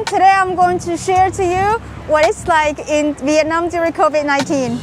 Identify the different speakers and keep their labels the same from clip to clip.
Speaker 1: today I'm going to share to you what it's like in Vietnam during COVID-19.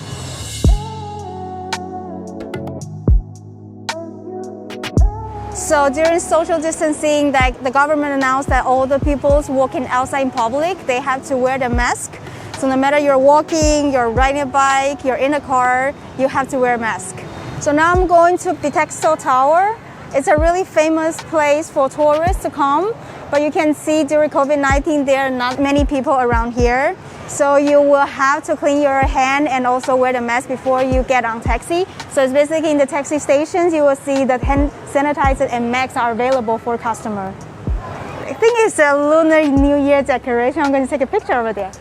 Speaker 1: So during social distancing, the government announced that all the people walking outside in public, they have to wear the mask. So no matter you're walking, you're riding a bike, you're in a car, you have to wear a mask. So now I'm going to Bitexto Tower. It's a really famous place for tourists to come, but you can see during COVID-19 there are not many people around here. So you will have to clean your hand and also wear the mask before you get on taxi. So it's basically in the taxi stations you will see that hand sanitizer and masks are available for customer. I think it's a Lunar New Year decoration. I'm going to take a picture over there.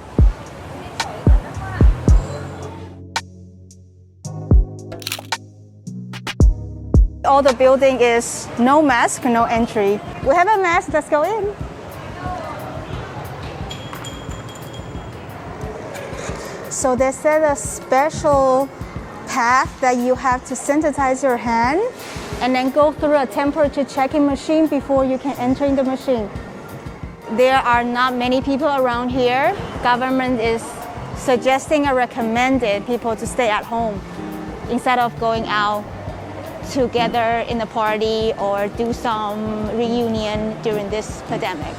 Speaker 1: All the building is no mask, no entry. We have a mask, let's go in. So they set a special path that you have to sanitize your hand and then go through a temperature checking machine before you can enter in the machine. There are not many people around here. Government is suggesting or recommended people to stay at home instead of going out together in a party or do some reunion during this pandemic.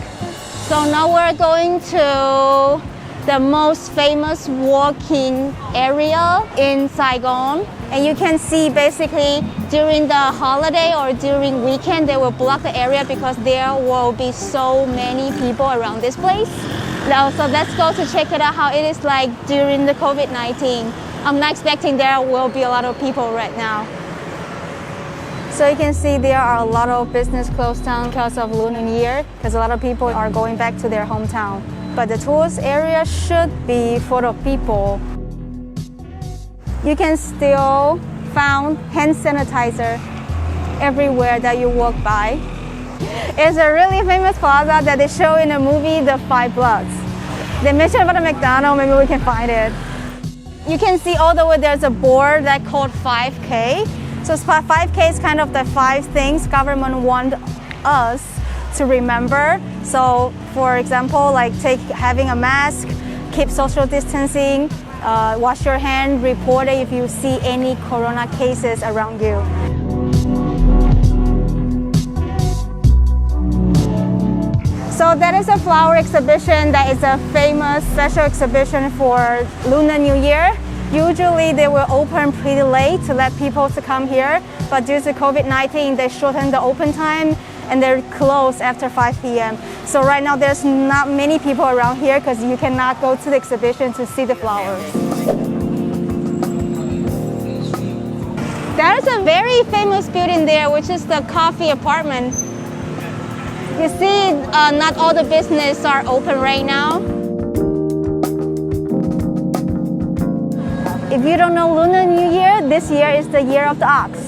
Speaker 1: So now we're going to the most famous walking area in Saigon. And you can see basically during the holiday or during weekend, they will block the area because there will be so many people around this place. Now, so let's go to check it out how it is like during the COVID-19. I'm not expecting there will be a lot of people right now. So you can see there are a lot of business closed down because of Lunar New Year, because a lot of people are going back to their hometown. But the tourist area should be full of people. You can still find hand sanitizer everywhere that you walk by. It's a really famous plaza that they show in the movie The Five Bloods. They mentioned about a McDonald's, maybe we can find it. You can see all the way there's a board that called 5K. So 5K is kind of the 5 things government want us to remember. So for example, like having a mask, keep social distancing, wash your hand, report it if you see any corona cases around you. So that is a flower exhibition that is a famous special exhibition for Lunar New Year. Usually they will open pretty late to let people to come here, but due to COVID-19, they shortened the open time and they're closed after 5 p.m. So right now there's not many people around here because you cannot go to the exhibition to see the flowers. There is a very famous building there, which is the coffee apartment. You see, not all the businesses are open right now. If you don't know Lunar New Year, this year is the year of the ox.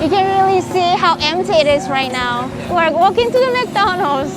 Speaker 1: You can really see how empty it is right now. We're walking to the McDonald's.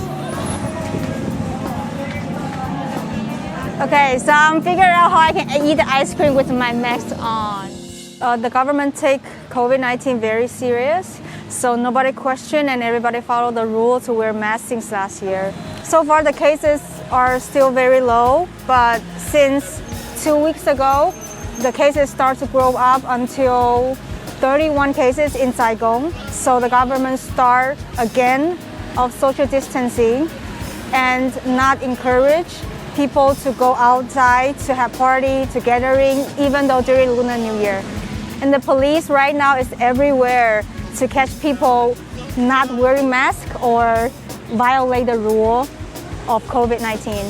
Speaker 1: Okay, so I'm figuring out how I can eat the ice cream with my mask on. The government take COVID-19 very serious, so nobody questioned and everybody followed the rule to wear masks since last year. So far the cases are still very low, but since 2 weeks ago, the cases start to grow up until 31 cases in Saigon. So the government start again of social distancing and not encourage people to go outside, to have party, to gathering, even though during Lunar New Year. And the police right now is everywhere to catch people not wearing masks or violate the rule of COVID-19.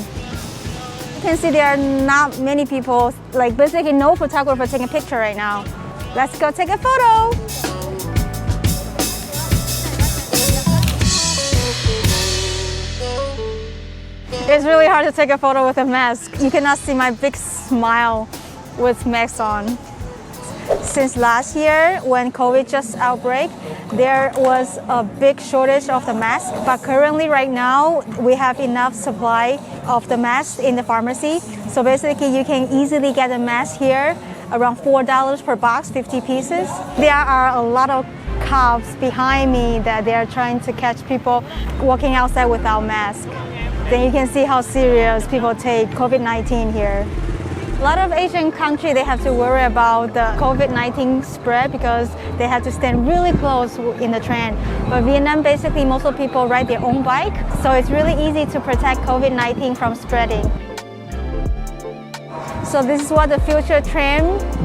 Speaker 1: You can see there are not many people, like basically no photographer taking a picture right now. Let's go take a photo. It's really hard to take a photo with a mask. You cannot see my big smile with mask on. Since last year, when COVID just outbreak, there was a big shortage of the mask. But currently, right now, we have enough supply of the mask in the pharmacy. So basically, you can easily get a mask here, around $4 per box, 50 pieces. There are a lot of cops behind me that they are trying to catch people walking outside without masks. Then you can see how serious people take COVID-19 here. A lot of Asian countries, they have to worry about the COVID-19 spread because they have to stand really close in the train. But Vietnam, basically, most of people ride their own bike, so it's really easy to protect COVID-19 from spreading. So this is what the future train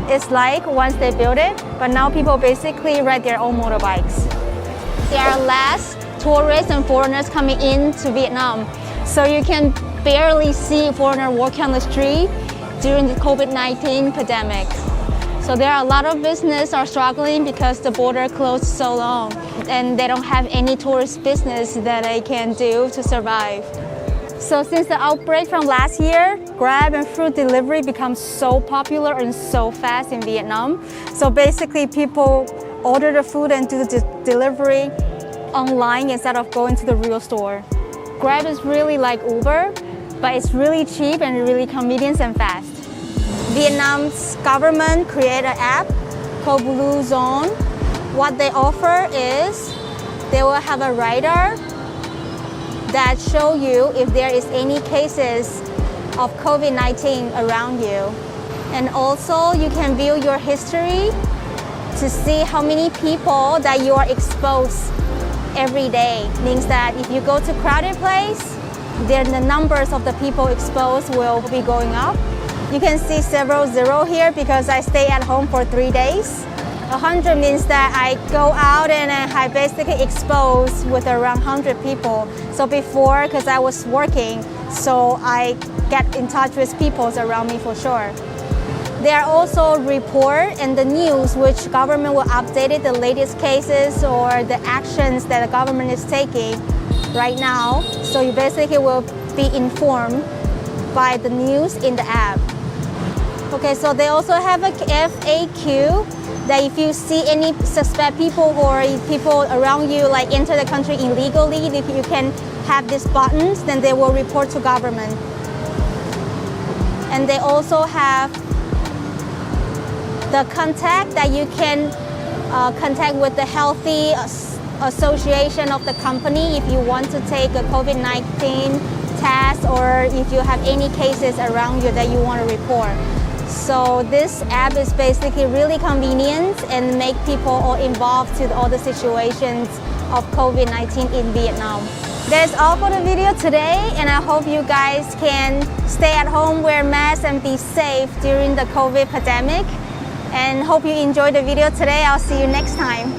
Speaker 1: is like once they build it, but now people basically ride their own motorbikes. There are less tourists and foreigners coming into Vietnam, so you can barely see foreigners walking on the street during the COVID-19 pandemic. So there are a lot of businesses are struggling because the border closed so long and they don't have any tourist business that they can do to survive. So since the outbreak from last year, Grab and food delivery becomes so popular and so fast in Vietnam. So basically people order the food and do the delivery online instead of going to the real store. Grab is really like Uber, but it's really cheap and really convenient and fast. Vietnam's government created an app called Blue Zone. What they offer is they will have a radar that show you if there is any cases of COVID-19 around you. And also you can view your history to see how many people that you are exposed every day. Means that if you go to crowded place, then the numbers of the people exposed will be going up. You can see several zero here because I stay at home for 3 days. 100 means that I go out and I basically exposed with around 100 people. So before, because I was working, so I get in touch with people around me for sure. There are also report in the news which government will update the latest cases or the actions that the government is taking right now. So you basically will be informed by the news in the app. Okay, so they also have a FAQ that if you see any suspect people or people around you like enter the country illegally, if you can have these buttons, then they will report to government. And they also have the contact that you can contact with the healthy association of the company if you want to take a COVID-19 test or if you have any cases around you that you want to report. So this app is basically really convenient and make people all involved to all the situations of COVID-19 in Vietnam. That's all for the video today, and I hope you guys can stay at home, wear masks, and be safe during the COVID pandemic. And hope you enjoyed the video today. I'll see you next time.